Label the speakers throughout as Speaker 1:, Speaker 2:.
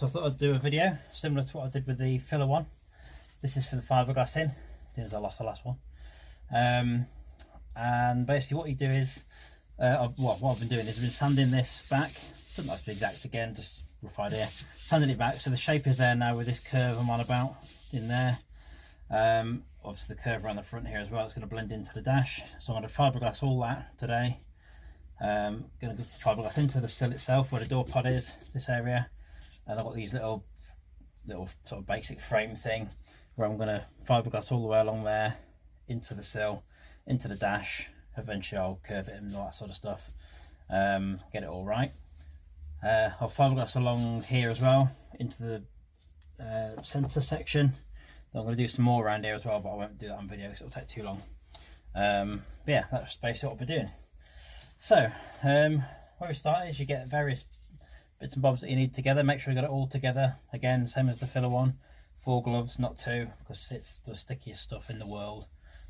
Speaker 1: So I thought I'd do a video similar to what I did with the filler one. This is for the fiberglass in, since I lost the last one. And basically what you do is, what I've been doing is I've been sanding this back. Doesn't have to be exact again, just rough idea. Sanding it back so the shape is there now with this curve I'm on about in there. Obviously the curve around the front here as well, it's going to blend into the dash. So I'm going to fiberglass all that today. Going to go fiberglass into the sill itself where the door pod is, this area. And I've got these little sort of basic frame thing where I'm going to fiberglass all the way along there, into the sill, into the dash. Eventually I'll curve it and all that sort of stuff, get it all right. I'll fiberglass along here as well into the centre section. I'm going to do some more around here as well, but I won't do that on video because it'll take too long. But yeah, that's basically what we'll be doing. So where we start is you get various bits and bobs that you need together. Make sure you got it all together. Again, same as the filler one, 4 gloves, not 2, because it's the stickiest stuff in the world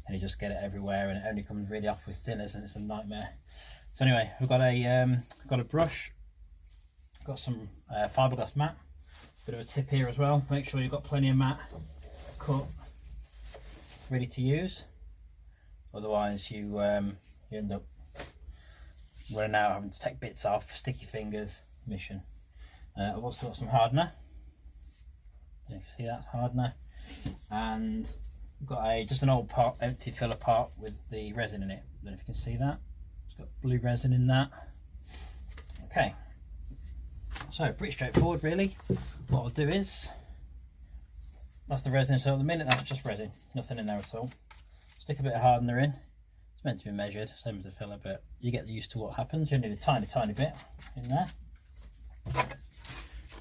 Speaker 1: and you just get it everywhere and it only comes really off with thinners and it's a nightmare. So anyway, we've got a brush, got some fiberglass mat, bit of a tip here as well. Make sure you've got plenty of mat cut ready to use, otherwise you end up running out, having to take bits off, sticky fingers, mission. I've also got some hardener. You can see that's hardener, and we've got just an old pot, empty filler pot with the resin in it. I don't know if you can see that. It's got blue resin in that. Okay, so pretty straightforward really. What I'll do is, that's the resin, so at the minute that's just resin, nothing in there at all. Stick a bit of hardener in. It's meant to be measured, same as the filler, but you get used to what happens. You need a tiny bit in there.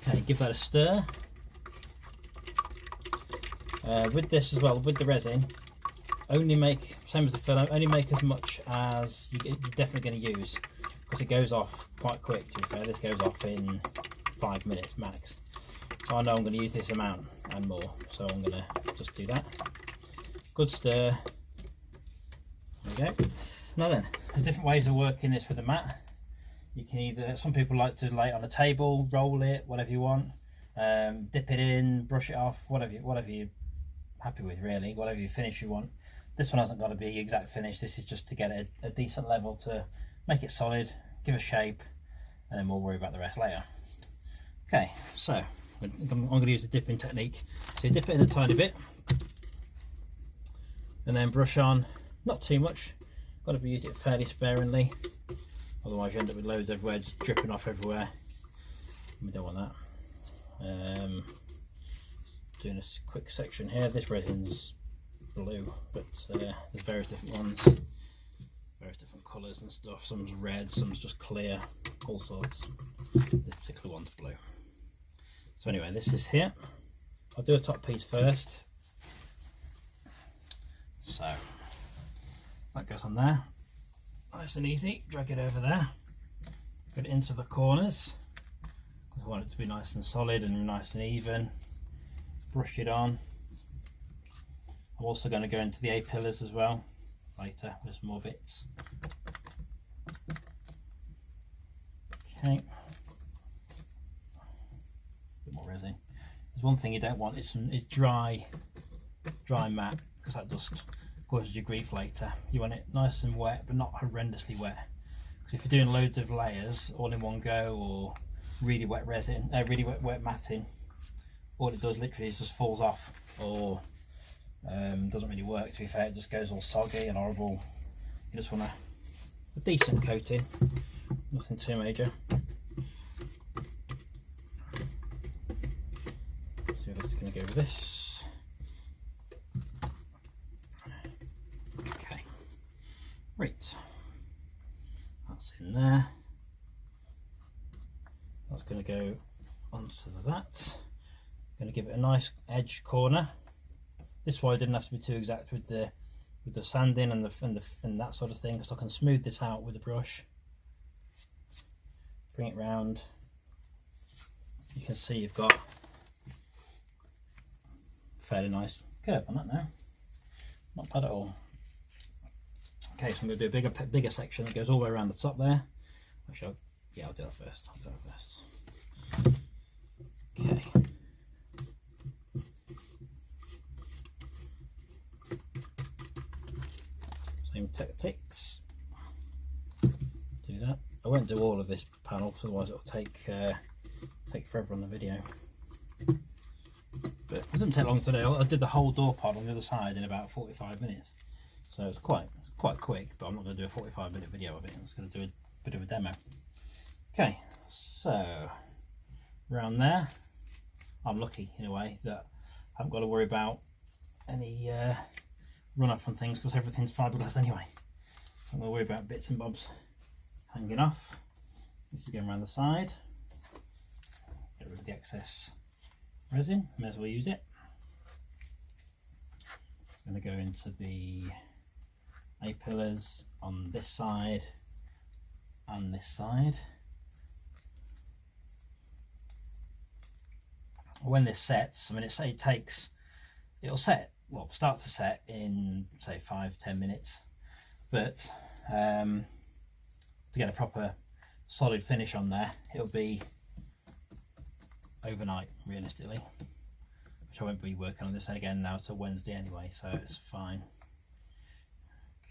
Speaker 1: Okay, give that a stir. With this as well, with the resin, only make, same as the filler, only make as much as you're definitely going to use, because it goes off quite quick. To be fair, this goes off in 5 minutes max. So I know I'm going to use this amount and more, so I'm going to just do that. Good stir. There we go. Now then, there's different ways of working this with a mat. You can either, some people like to lay it on a table, roll it, whatever you want, dip it in, brush it off, whatever you're happy with really, whatever you finish you want. This one hasn't got to be exact finish, this is just to get a decent level to make it solid, give a shape, and then we'll worry about the rest later. Okay, so I'm going to use the dipping technique. So you dip it in a tiny bit, and then brush on, not too much, got to use it fairly sparingly, otherwise you end up with loads everywhere, just dripping off everywhere. We don't want that. Doing a quick section here. This resin's blue, but there's various different ones, various different colours and stuff. Some's red, some's just clear, all sorts. This particular one's blue. So anyway, this is here. I'll do a top piece first. So that goes on there, nice and easy. Drag it over there, get it into the corners because I want it to be nice and solid and nice and even. Brush it on. I'm also going to go into the A-pillars as well later with some more bits. Okay, bit more resin. There's one thing you don't want, is dry mat, because that just causes you grief later. You want it nice and wet, but not horrendously wet, because if you're doing loads of layers all in one go, or really wet resin, really wet matting, all it does literally is just falls off, or doesn't really work. To be fair, it just goes all soggy and horrible. You just want a decent coating, nothing too major. So this is going to go with this. Okay, right, that's in there. That's going to go onto that. Going to give it a nice edge corner. This way I didn't have to be too exact with the sanding and that sort of thing, because I can smooth this out with a brush. Bring it round. You can see you've got a fairly nice curve on that now. Not bad at all. Okay, so I'm going to do a bigger section that goes all the way around the top there. Actually, I'll do that first. Okay. same tactics. Do that. I won't do all of this panel because otherwise it'll take forever on the video. But it doesn't take long today. I did the whole door pod on the other side in about 45 minutes. So it's quite quick, but I'm not going to do a 45-minute video of it. I'm just going to do a bit of a demo. Okay, so around there, I'm lucky in a way that I haven't got to worry about any run-off on things because everything's fiberglass anyway. I'm going to worry about bits and bobs hanging off. This is going around the side. Get rid of the excess resin, may as well use it. I'm going to go into the A-pillars on this side and this side. When this sets, I mean, it'll set, well, start to set in say 5-10 minutes, but to get a proper solid finish on there, it'll be overnight realistically, which I won't be working on this again now till Wednesday anyway, so it's fine.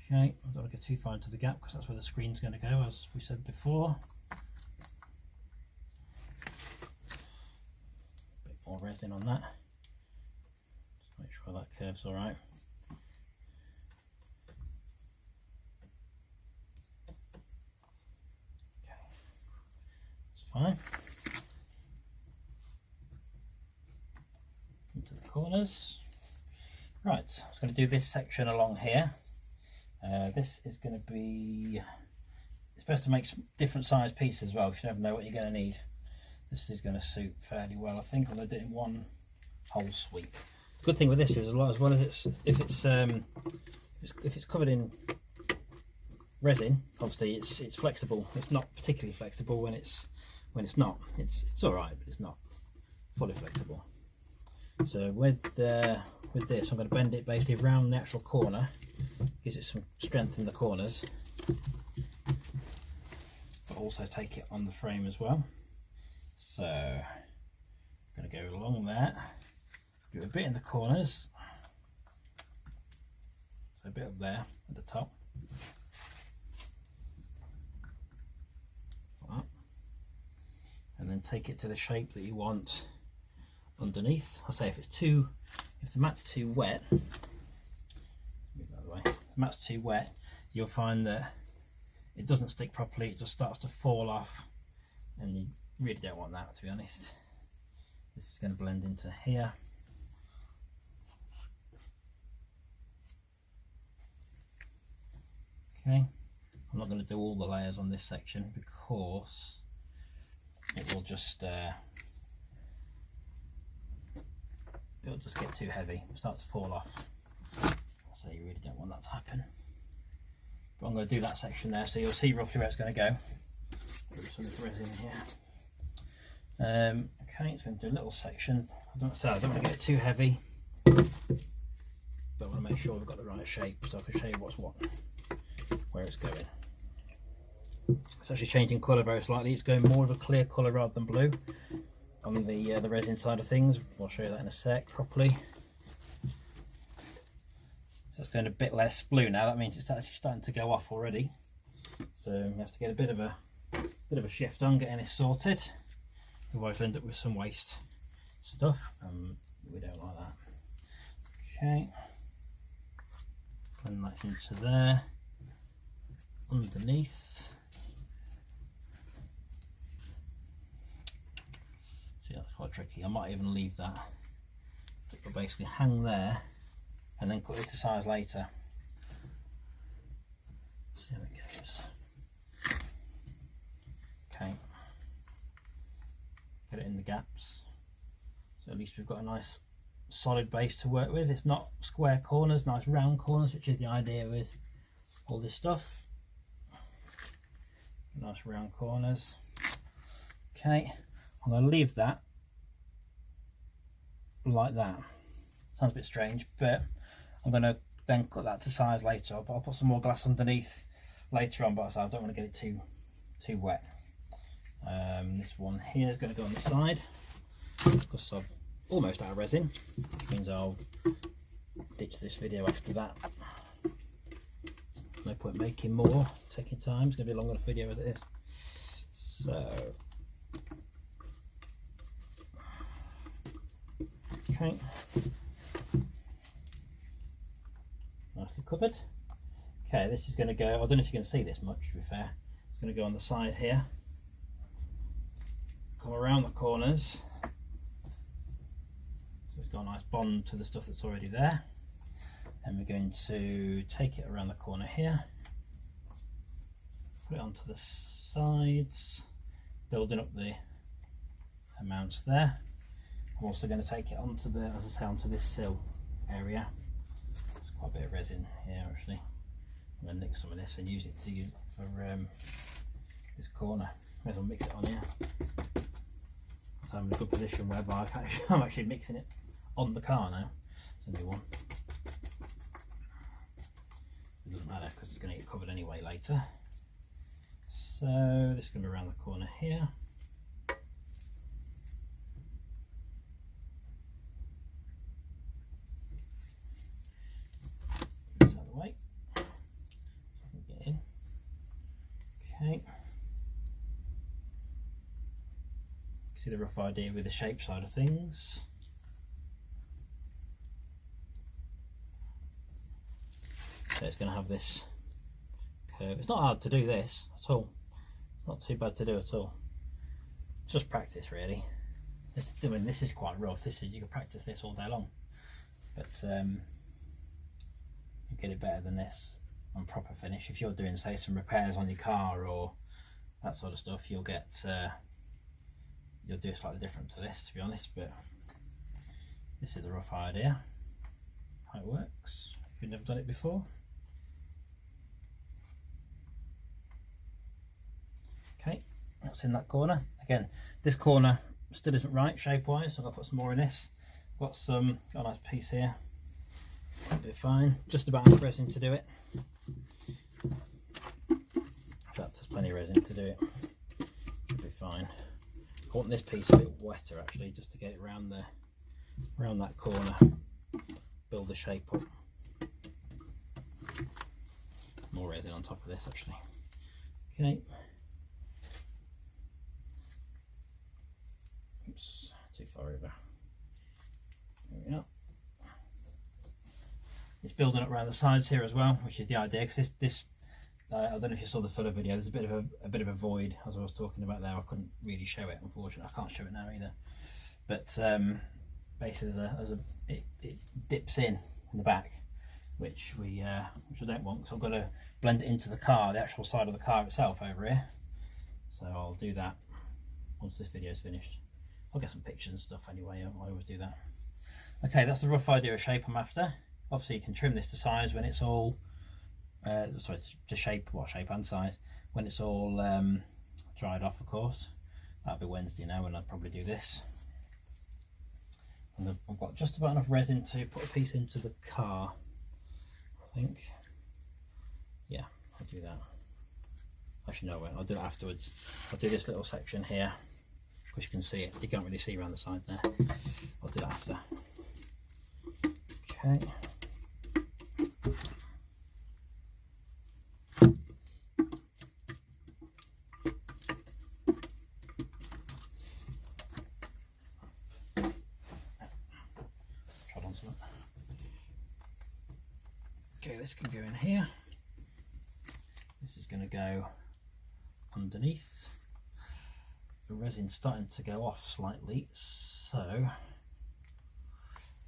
Speaker 1: Okay, I don't want to get too far into the gap because that's where the screen's going to go, as we said before. Bit more resin on that, just to make sure that curve's all right. Okay, it's fine. Into the corners. Right, so I was going to do this section along here. This is going to be, it's best to make some different size pieces as well, because you never know what you're going to need. This is going to suit fairly well, I think. I'm going to do it in one whole sweep. Good thing with this is, as well as if it's covered in resin, obviously it's flexible. It's not particularly flexible when it's not. It's all right, but it's not fully flexible. So with this, I'm going to bend it basically around the actual corner, gives it some strength in the corners, but also take it on the frame as well. So I'm going to go along there, do a bit in the corners, so a bit up there at the top, like that. And then take it to the shape that you want underneath. I'll say if the mat's too wet, move that away. If the mat's too wet, you'll find that it doesn't stick properly, it just starts to fall off, and you really don't want that, to be honest. This is going to blend into here. Okay, I'm not going to do all the layers on this section because it will just it'll just get too heavy, start to fall off, so you really don't want that to happen. But I'm going to do that section there, so you'll see roughly where it's going to go. Put some resin here. Okay, it's going to do a little section. I don't want to get it too heavy, but I want to make sure we've got the right shape, so I can show you what's what, where it's going. It's actually changing colour very slightly. It's going more of a clear colour rather than blue on the resin side of things. I'll show you that in a sec properly. So it's going a bit less blue now. That means it's actually starting to go off already. So you have to get a bit of a shift on getting this sorted. Otherwise you'll end up with some waste stuff. We don't like that. Okay. Blend that into there. Underneath. See, that's quite tricky. I might even leave that. It'll basically hang there and then cut it to size later. See how it goes. Okay. Get it in the gaps. So at least we've got a nice solid base to work with. It's not square corners, nice round corners, which is the idea with all this stuff. Nice round corners. Okay, I'm going to leave that like that. Sounds a bit strange, but I'm going to then cut that to size later. I'll put some more glass underneath later on, but I don't want to get it too wet. This one here is going to go on the side because I'm almost out of resin, which means I'll ditch this video after that. no point making more, taking time. It's going to be a long enough video as it is. So, okay, nicely covered. Okay, this is going to go, I don't know if you can see this much, to be fair. It's going to go on the side here, come around the corners, so it's got a nice bond to the stuff that's already there. Then we're going to take it around the corner here, put it onto the sides, building up the amounts there. I'm also going to take it onto the, as I say, onto this sill area. There's quite a bit of resin here actually. I'm going to nick some of this and use it to use for this corner. May as well mix it on here. So I'm in a good position whereby I'm actually mixing it on the car now. It's only one. It doesn't matter because it's going to get covered anyway later. So this is going to be around the corner here. Move this out of the way. So I can get in. Okay. See the rough idea with the shape side of things. So it's going to have this curve. It's not hard to do this at all. It's not too bad to do at all. It's just practice really. This, I mean, this is quite rough. This is, you can practice this all day long, but you get it better than this on proper finish. If you're doing, say, some repairs on your car or that sort of stuff, you'll get you'll do it slightly different to this, to be honest. But this is a rough idea how it works if you've never done it before. Okay, that's in that corner. Again, this corner still isn't right shape wise, so I've got to put some more in this. Got a nice piece here. That'll be fine. Just about enough resin to do it. In fact, there's plenty of resin to do it. Should be fine. I want this piece a bit wetter actually, just to get it around that corner. Build the shape up. More resin on top of this actually. Okay. Oops, too far over. There we are. It's building up around the sides here as well, which is the idea, because this I don't know if you saw the fuller video. There's a bit of a void, as I was talking about there. I couldn't really show it, unfortunately. I can't show it now either. But basically, it dips in the back, which I don't want. So I've got to blend it into the car, the actual side of the car itself over here. So I'll do that once this video is finished. I'll get some pictures and stuff anyway. I always do that. Okay, that's the rough idea of shape I'm after. Obviously, you can trim this to size when it's all. Sorry, to shape, shape and size when it's all dried off, of course. That'll be Wednesday now, and I'll probably do this. And I've got just about enough resin to put a piece into the car, I think. Yeah, I'll do that. Actually, no, I won't. I'll do it afterwards. I'll do this little section here, because you can see it. You can't really see around the side there. I'll do that after. Okay. Okay, this can go in here. This is going to go underneath. The resin's starting to go off slightly, so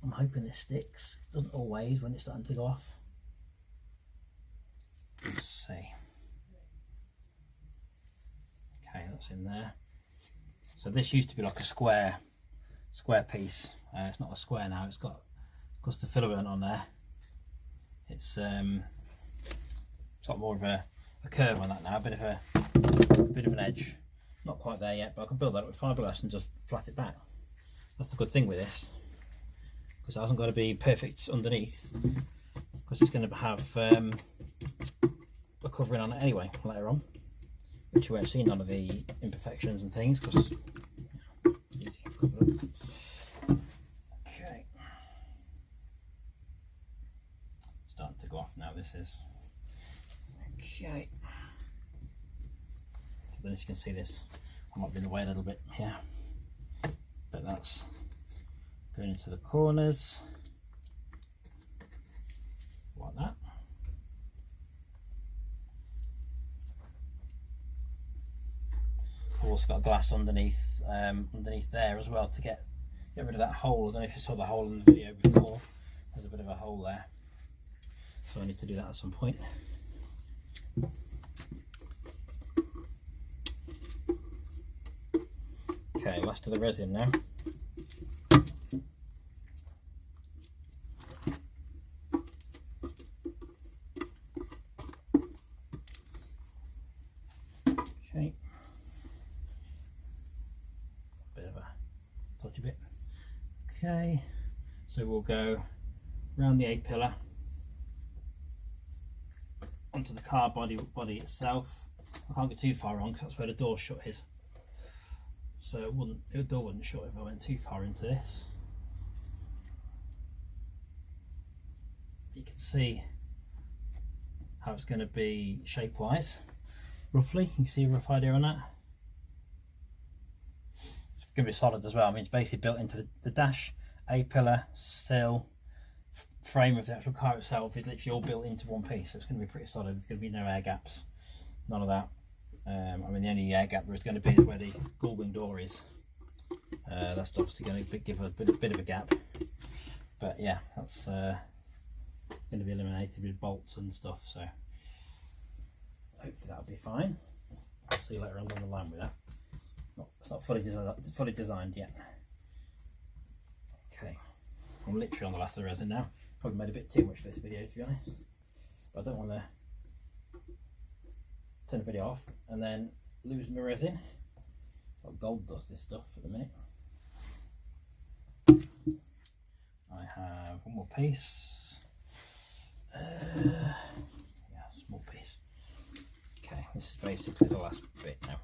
Speaker 1: I'm hoping this sticks. Doesn't always when it's starting to go off. Let's see. Okay, that's in there. So this used to be like a square piece. It's not a square now. It's got the filament on there. It's got more of a curve on that now, a bit of an edge. Not quite there yet, but I can build that up with fiberglass and just flat it back. That's the good thing with this, because it hasn't got to be perfect underneath, because it's going to have a covering on it anyway later on, which you won't see none of the imperfections and things, because easy cover up. Okay, starting to go off now. This is Okay. I don't know if you can see this. I might be in the way a little bit here, but that's going into the corners like that. I've also got glass underneath there as well to get rid of that hole. I don't know if you saw the hole in the video before. There's a bit of a hole there, so I need to do that at some point. Okay, last of the resin now. Okay, bit of a dodgy bit. Okay, so we'll go around the A-pillar onto the car body itself. I can't get too far on because that's where the door shut is. So the door wouldn't shut if I went too far into this. You can see how it's going to be shape-wise, roughly. You can see a rough idea on that. It's going to be solid as well. I mean, it's basically built into the dash, A-pillar, sill, frame of the actual car itself is literally all built into one piece. So it's going to be pretty solid. There's going to be no air gaps, none of that. I mean, the only air gap there is going to be where the gullwing door is. That's obviously going to give a bit of a gap, but yeah, that's going to be eliminated with bolts and stuff, so hopefully that'll be fine. I'll see you later on down the line with that. It's not fully designed yet. Okay, I'm literally on the last of the resin now. Probably made a bit too much for this video, to be honest, but I don't want to turn the video off and then lose my resin. Well, gold does this stuff at the minute. I have one more piece. Yeah, small piece. Okay, this is basically the last bit now.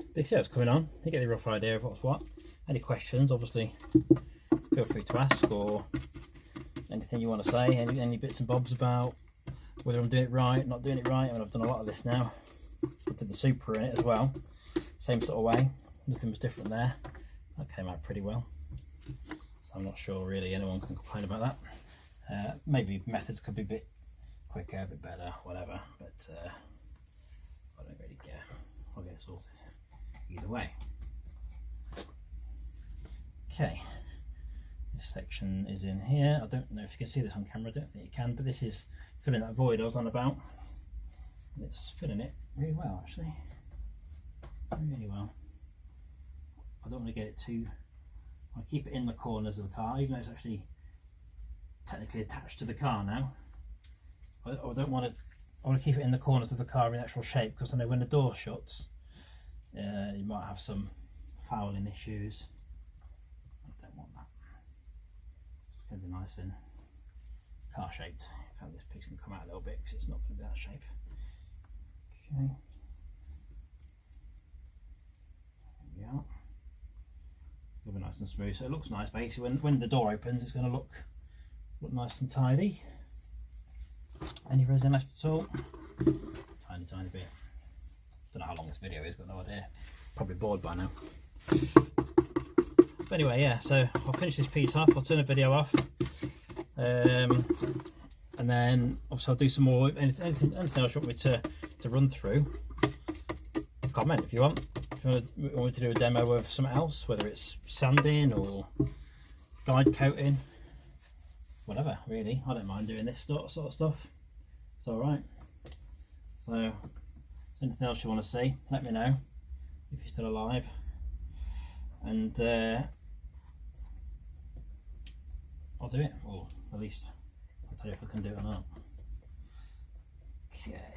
Speaker 1: But you see what's coming on. You get a rough idea of what's what. Any questions, obviously, feel free to ask, or anything you want to say, any bits and bobs about whether I'm doing it right, not doing it right. I mean, I've done a lot of this now. I did the super in it as well, same sort of way. Nothing was different there. That came out pretty well, so I'm not sure really anyone can complain about that. Maybe methods could be a bit quicker, a bit better, whatever, but I don't really care. I'll get it sorted either way. Okay, this section is in here. I don't know if you can see this on camera. I don't think you can, but this is filling that void I was on about. And it's filling it really well, actually. Really well. I don't want to get it too... I keep it in the corners of the car, even though it's actually technically attached to the car now. I don't want to... I want to keep it in the corners of the car in actual shape, because I know when the door shuts, you might have some fouling issues. I don't want that. It's going to be nice and car shaped. In fact, this piece can come out a little bit because it's not going to be that shape. Okay. There we are. It'll be nice and smooth, so it looks nice. Basically, when the door opens, it's going to look nice and tidy. Any resin left at all? Tiny bit. Don't know how long this video is, got no idea. Probably bored by now. But anyway, yeah, so I'll finish this piece off, I'll turn the video off, and then obviously I'll do some more, anything else you want me to run through, comment if you want. If you want me to do a demo of something else, whether it's sanding or guide coating, whatever really, I don't mind doing this sort of stuff. It's alright. So if there's anything else you want to see, let me know if you're still alive, and I'll do it, or at least I'll tell you if I can do it or not. Okay,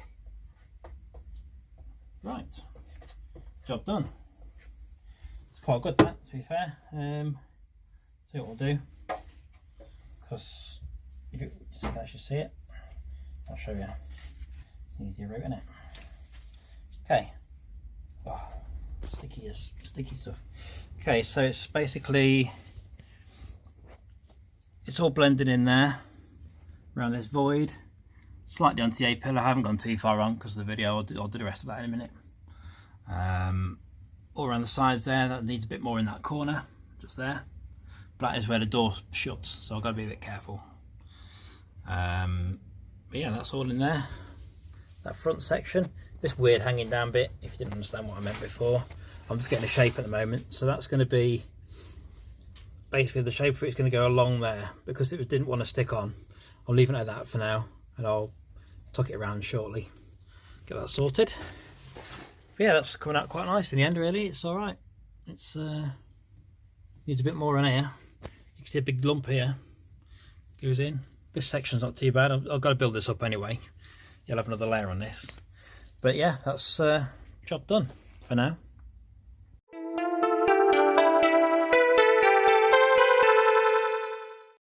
Speaker 1: right, job done. It's quite good, that, to be fair. See what we'll do, because if you can actually see it, I'll show you. It's easier route, isn't it? Okay. Oh, sticky stuff. Okay, so it's basically, it's all blended in there around this void. slightly onto the A-pillar. I haven't gone too far on because of the video. I'll do the rest of that in a minute. All around the sides there, that needs a bit more in that corner, just there. But that is where the door shuts, so I've got to be a bit careful. But yeah, that's all in there. That front section, this weird hanging down bit, if you didn't understand what I meant before, I'm just getting a shape at the moment. So that's going to be, basically the shape for it's going to go along there. Because it didn't want to stick on, I'll leave it like that for now, and I'll tuck it around shortly. Get that sorted. But yeah, that's coming out quite nice in the end, really. It's all right. It's needs a bit more on here. You can see a big lump here goes in. This section's not too bad. I've got to build this up anyway. You'll have another layer on this. But yeah, that's job done for now.